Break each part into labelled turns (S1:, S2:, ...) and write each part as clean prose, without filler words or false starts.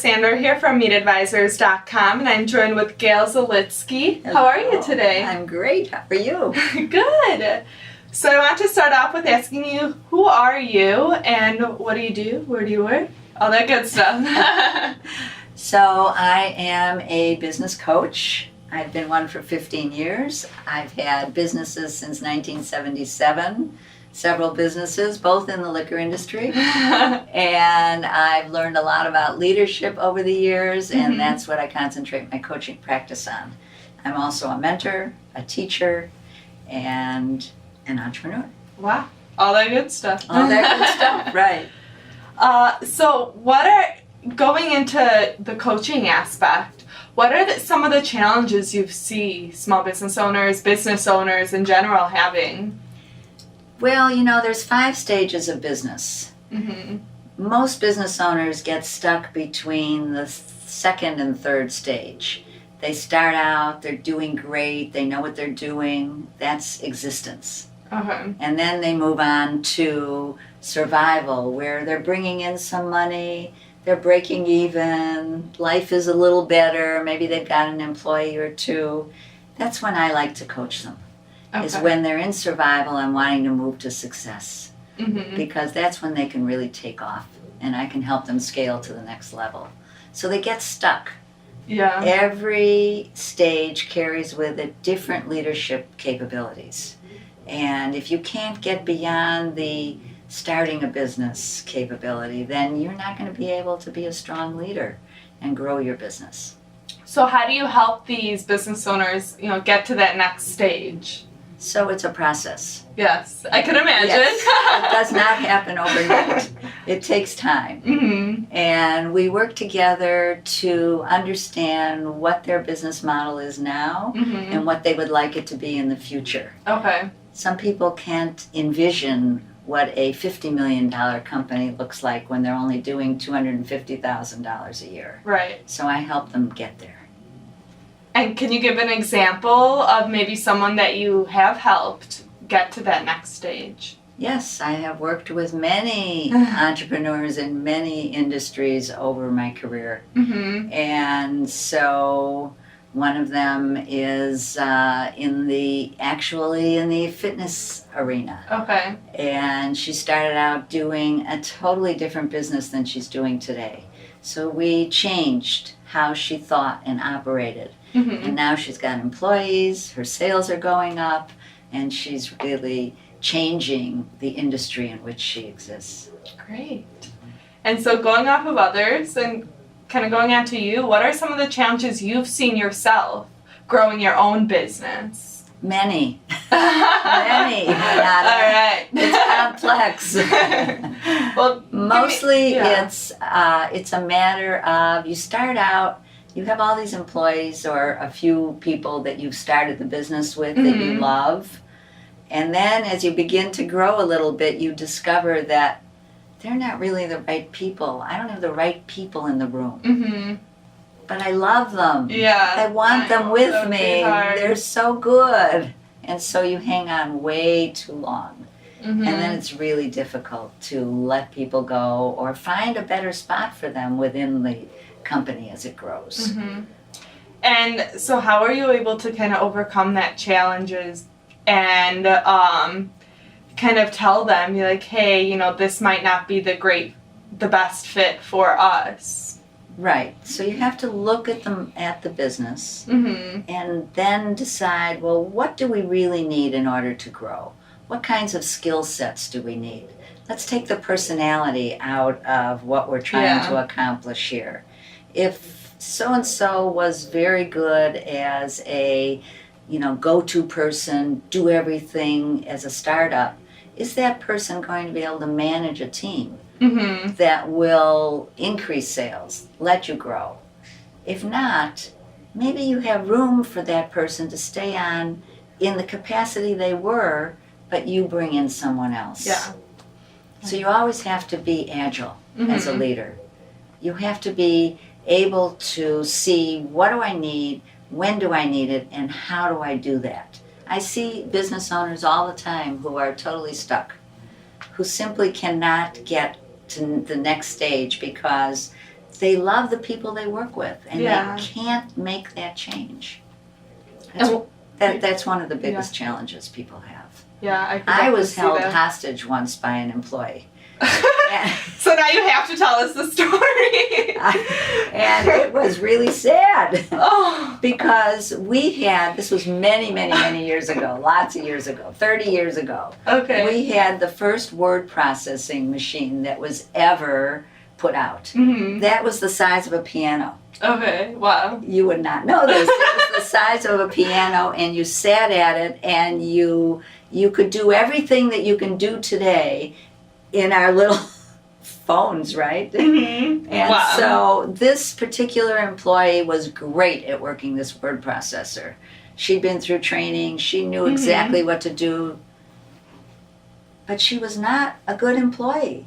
S1: Sandra here from MeetAdvisors.com, and I'm joined with Gail Zelitzky.
S2: Hello.
S1: How are you today?
S2: I'm great. How are you?
S1: Good. So I want to start off with asking you, who are you and what do you do? Where do you work? All that good stuff.
S2: So I am a business coach. I've been one for 15 years. I've had businesses since 1977, several businesses, both in the liquor industry. And I've learned a lot about leadership over the years, and that's what I concentrate my coaching practice on. I'm also a mentor, a teacher, and an entrepreneur.
S1: Wow. All that good stuff.
S2: All that good stuff, right.
S1: So going into the coaching aspect, what are some of the challenges you see small business owners in general having?
S2: Well, there's 5 stages of business. Mm-hmm. Most business owners get stuck between the second and third stage. They start out, they're doing great, they know what they're doing, that's existence.
S1: Okay.
S2: And then they move on to survival, where they're bringing in some money, they're breaking even, life is a little better, maybe they've got an employee or two. That's when I like to coach them.
S1: Okay.
S2: Is when they're in survival and wanting to move to success. Mm-hmm. Because that's when they can really take off and I can help them scale to the next level. So they get stuck.
S1: Yeah.
S2: Every stage carries with it different leadership capabilities. And if you can't get beyond the starting a business capability, then you're not going to be able to be a strong leader and grow your business.
S1: So how do you help these business owners, get to that next stage?
S2: So it's a process.
S1: Yes, I can imagine.
S2: Yes. It does not happen overnight. It takes time. Mm-hmm. And we work together to understand what their business model is now and what they would like it to be in the future.
S1: Okay.
S2: Some people can't envision what a $50 million company looks like when they're only doing $250,000 a year.
S1: Right.
S2: So I help them get there.
S1: And can you give an example of maybe someone that you have helped get to that next stage?
S2: Yes, I have worked with many entrepreneurs in many industries over my career. Mm-hmm. And so one of them is in the fitness arena.
S1: Okay. And
S2: she started out doing a totally different business than she's doing today. So we changed how she thought and operated. Mm-hmm. And now she's got employees, her sales are going up, and she's really changing the industry in which she exists.
S1: Great. And so going off of others and kind of going on to you, what are some of the challenges you've seen yourself growing your own business?
S2: Many. Many.
S1: All right.
S2: It's complex.
S1: Well,
S2: mostly it's a matter of you start out, you have all these employees or a few people that you've started the business with that you love. And then as you begin to grow a little bit, you discover that they're not really the right people. I don't have the right people in the room. Mm-hmm. But I love them.
S1: Yeah.
S2: I want them with me. They're so good. And so you hang on way too long. Mm-hmm. And then it's really difficult to let people go or find a better spot for them within the company as it grows.
S1: Mm-hmm. And so how are you able to kind of overcome that challenges and kind of tell them, you're like, hey, this might not be the best fit for us?
S2: Right. So you have to look at the business and then decide, well, what do we really need in order to grow? What kinds of skill sets do we need? Let's take the personality out of what we're trying to accomplish here. If so-and-so was very good as a, go-to person, do everything as a startup, is that person going to be able to manage a team that will increase sales, let you grow? If not, maybe you have room for that person to stay on in the capacity they were, but you bring in someone else.
S1: Yeah.
S2: So you always have to be agile as a leader. You have to be able to see, what do I need, when do I need it, and how do I do that? I see business owners all the time who are totally stuck, who simply cannot get to the next stage because they love the people they work with, and
S1: Yeah.
S2: they can't make that change.
S1: And
S2: That's one of the biggest challenges people have.
S1: Yeah, I could
S2: I
S1: definitely
S2: was
S1: see
S2: held
S1: that.
S2: hostage once by an employee.
S1: So now you have to tell us the story.
S2: And it was really sad.
S1: Oh.
S2: Because this was many, many, many years ago, lots of years ago, 30 years ago.
S1: Okay.
S2: We had the first word processing machine that was ever put out.
S1: Mm-hmm.
S2: That was the size of a piano.
S1: Okay, wow.
S2: You would not know this. It was the size of a piano, and you sat at it, and you could do everything that you can do today in our little phones, right?
S1: Mm-hmm.
S2: And
S1: Wow.
S2: so this particular employee was great at working this word processor. She'd been through training. She knew exactly what to do. But she was not a good employee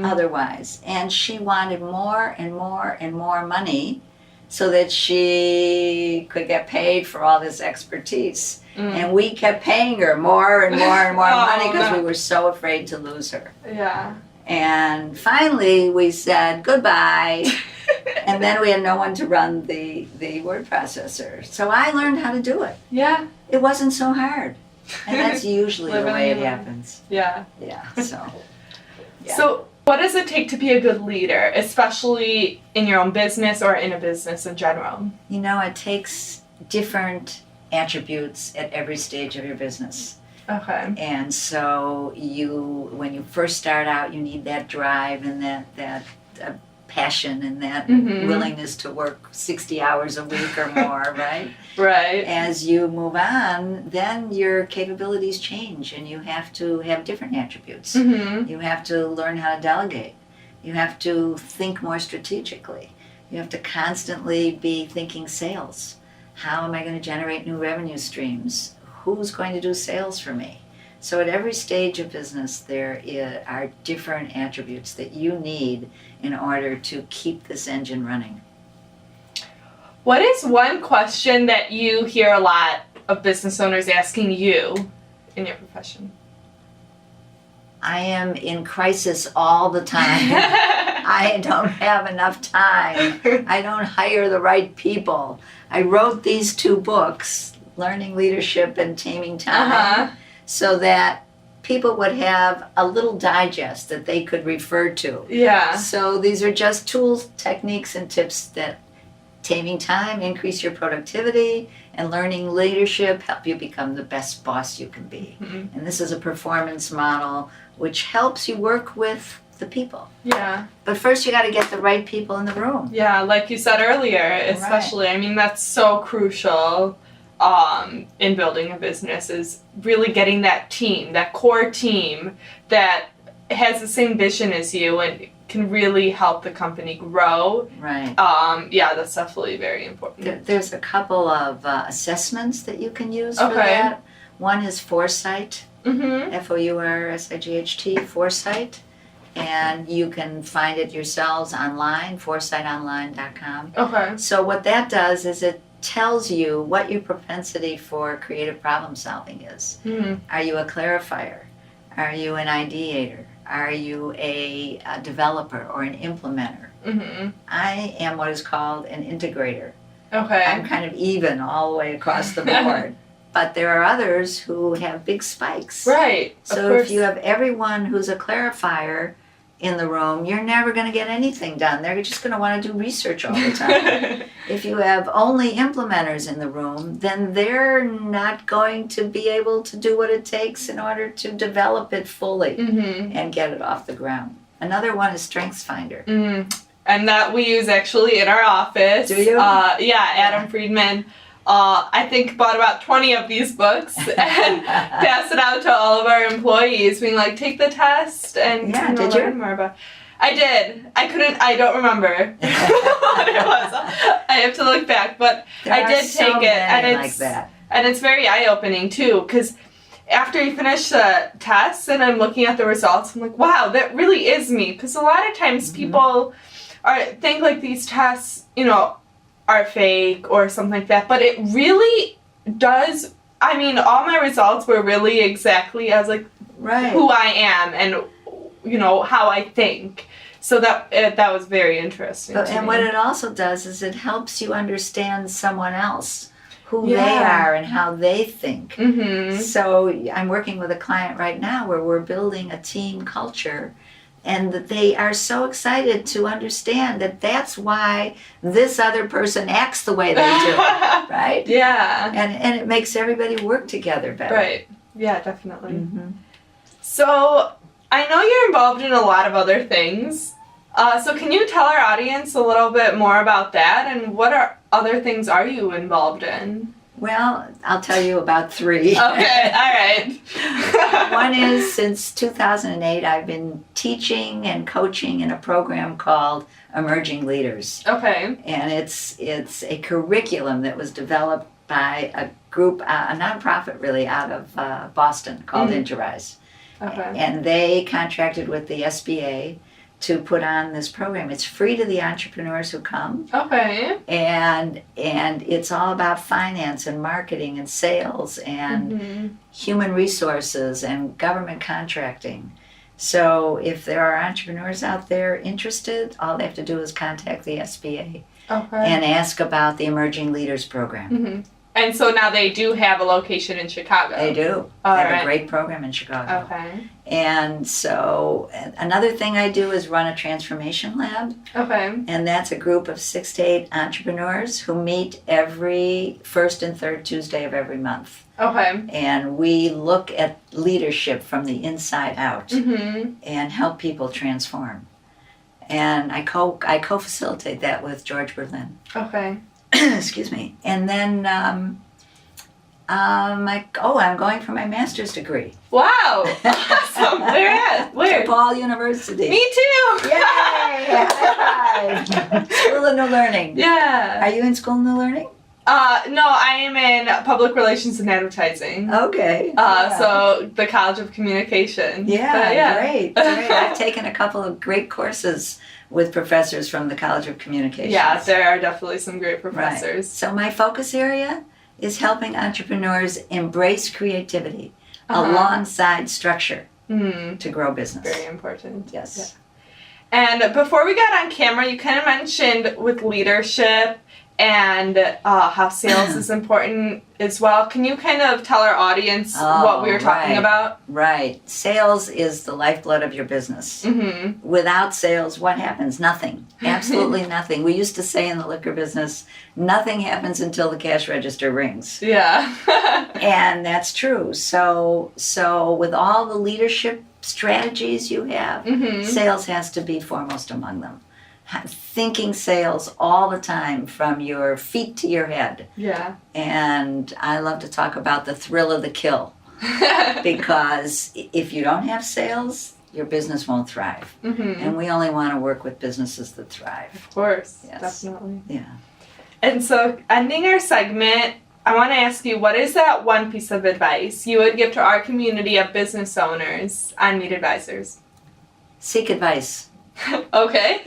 S2: otherwise. And she wanted more and more and more money so that she could get paid for all this expertise. And we kept paying her more and more and more money because we were so afraid to lose her.
S1: Yeah.
S2: And finally we said goodbye. And then we had no one to run the word processor. So I learned how to do it.
S1: Yeah.
S2: It wasn't so hard. And that's usually the
S1: Living
S2: way it
S1: and learning.
S2: happens.
S1: Yeah.
S2: Yeah, so. Yeah.
S1: So, what does it take to be a good leader, especially in your own business or in a business in general?
S2: You know, it takes different attributes at every stage of your business.
S1: Okay.
S2: And so when you first start out, you need that drive and that passion and that willingness to work 60 hours a week or more, right?
S1: Right.
S2: As you move on, then your capabilities change and you have to have different attributes.
S1: Mm-hmm.
S2: You have to learn how to delegate. You have to think more strategically. You have to constantly be thinking sales. How am I going to generate new revenue streams? Who's going to do sales for me? So at every stage of business, there are different attributes that you need in order to keep this engine running.
S1: What is one question that you hear a lot of business owners asking you in your profession?
S2: I am in crisis all the time. I don't have enough time. I don't hire the right people. I wrote these 2 books, Learning Leadership and Taming Time, so that people would have a little digest that they could refer to.
S1: Yeah.
S2: So these are just tools, techniques, and tips that Taming Time, increase your productivity, and Learning Leadership help you become the best boss you can be. Mm-hmm. And this is a performance model which helps you work with the people.
S1: Yeah.
S2: But first you got to get the right people in the room.
S1: Yeah, like you said earlier, especially. Right. I mean, that's so crucial in building a business, is really getting that team, that core team that has the same vision as you and can really help the company grow.
S2: Right.
S1: Yeah, that's definitely very important.
S2: There's a couple of assessments that you can use for that. One is Foresight, F-O-U-R-S-I-G-H-T, Foresight. And you can find it yourselves online, foresightonline.com.
S1: Okay.
S2: So what that does is it tells you what your propensity for creative problem solving is. Mm-hmm. Are you a clarifier? Are you an ideator? Are you a developer or an implementer? Mm-hmm. I am what is called an integrator.
S1: Okay.
S2: I'm kind of even all the way across the board. But there are others who have big spikes.
S1: Right.
S2: So if you have everyone who's a clarifier in the room, you're never going to get anything done. They're just going to want to do research all the time. If you have only implementers in the room, then they're not going to be able to do what it takes in order to develop it fully and get it off the ground. Another one is Strengths Finder.
S1: And that we use actually in our office.
S2: Do you?
S1: Adam Friedman. I think bought about 20 of these books and passed it out to all of our employees, being like, take the test and learn more about. I did. I don't remember what it was. I have to look back, but I did take it, and it's very eye-opening too, because after you finish the tests and I'm looking at the results, I'm like, wow, that really is me. Because a lot of times people think like these tests, are fake or something like that, but it really does. I mean, all my results were really exactly as who I am and how I think. So that was very interesting to
S2: And
S1: me.
S2: what it also does is it helps you understand someone else, who
S1: Yeah.
S2: they are and how they think.
S1: Mm-hmm.
S2: So I'm working with a client right now where we're building a team culture, and that they are so excited to understand that that's why this other person acts the way they do, right?
S1: Yeah.
S2: And it makes everybody work together better.
S1: Right. Yeah, definitely.
S2: Mm-hmm.
S1: So I know you're involved in a lot of other things. So can you tell our audience a little bit more about that, and what other things are you involved in?
S2: Well, I'll tell you about 3.
S1: Okay, all right.
S2: One is, since 2008, I've been teaching and coaching in a program called Emerging Leaders.
S1: Okay.
S2: And it's a curriculum that was developed by a group, a nonprofit really, out of Boston called Interrise.
S1: Okay.
S2: And they contracted with the SBA to put on this program. It's free to the entrepreneurs who come.
S1: Okay.
S2: And it's all about finance and marketing and sales and human resources and government contracting. So if there are entrepreneurs out there interested, all they have to do is contact the SBA and ask about the Emerging Leaders Program.
S1: Mm-hmm. And so now they do have a location in Chicago.
S2: They do.
S1: All
S2: they have
S1: right.
S2: a great program in Chicago.
S1: Okay.
S2: And so another thing I do is run a transformation lab.
S1: Okay.
S2: And that's a group of 6 to 8 entrepreneurs who meet every first and third Tuesday of every month.
S1: Okay.
S2: And we look at leadership from the inside out
S1: Mm-hmm.
S2: and help people transform. And I co-facilitate that with George Berlin.
S1: Okay.
S2: Excuse me. And then I'm going for my master's degree.
S1: Wow. Awesome. Where at? Where?
S2: DePaul University.
S1: Me too.
S2: Yay! High five! School of New Learning.
S1: Yeah.
S2: Are you in School of New Learning?
S1: No, I am in public relations and advertising.
S2: Okay.
S1: So the College of Communication.
S2: Yeah,
S1: But
S2: great. I've taken a couple of great courses with professors from the College of Communications.
S1: Yeah, there are definitely some great
S2: Right.
S1: professors.
S2: So my focus area is helping entrepreneurs embrace creativity alongside structure to grow business.
S1: Very important.
S2: Yes.
S1: Yeah. And before we got on camera, you kind of mentioned with leadership and how sales is important as well. Can you kind of tell our audience what we were talking about?
S2: Right. Sales is the lifeblood of your business.
S1: Mm-hmm.
S2: Without sales, what happens? Nothing. Absolutely nothing. We used to say in the liquor business, nothing happens until the cash register rings.
S1: Yeah.
S2: And that's true. So with all the leadership strategies you have, sales has to be foremost among them. Thinking sales all the time from your feet to your head.
S1: Yeah.
S2: And I love to talk about the thrill of the kill, because if you don't have sales, your business won't thrive. And we only want to work with businesses that thrive.
S1: Of course.
S2: Yes.
S1: Definitely.
S2: Yeah.
S1: And so, ending our segment, I want to ask you, what is that one piece of advice you would give to our community of business owners on Meet Advisors?
S2: Seek advice.
S1: Okay.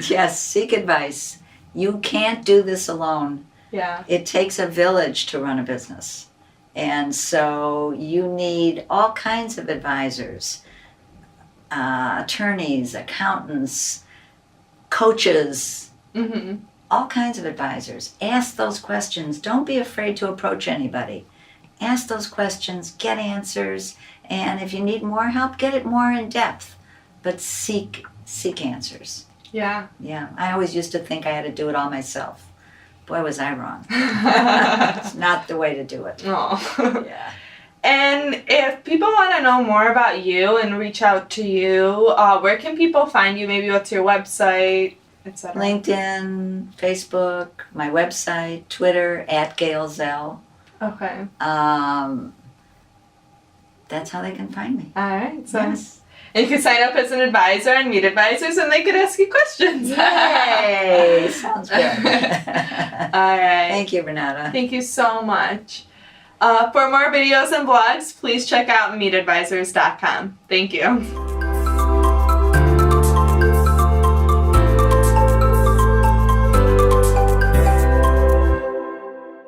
S2: Yes, seek advice. You can't do this alone.
S1: Yeah.
S2: It takes a village to run a business. And so you need all kinds of advisors, attorneys, accountants, coaches, all kinds of advisors. Ask those questions. Don't be afraid to approach anybody. Ask those questions, get answers, and if you need more help, get it more in depth. But seek answers.
S1: Yeah.
S2: Yeah, I always used to think I had to do it all myself. Boy, was I wrong. It's not the way to do it.
S1: Oh.
S2: Yeah.
S1: And if people want to know more about you and reach out to you, where can people find you? Maybe what's your website, etc.
S2: LinkedIn, Facebook, my website, Twitter, @Gail Zell.
S1: Okay.
S2: That's how they can find me.
S1: All right. So
S2: Yes.
S1: and you can sign up as an advisor and Meet Advisors, and they could ask you questions.
S2: Yay! Sounds good.
S1: All right.
S2: Thank you, Renata.
S1: Thank you so much. For more videos and blogs, please check out meetadvisors.com. Thank you.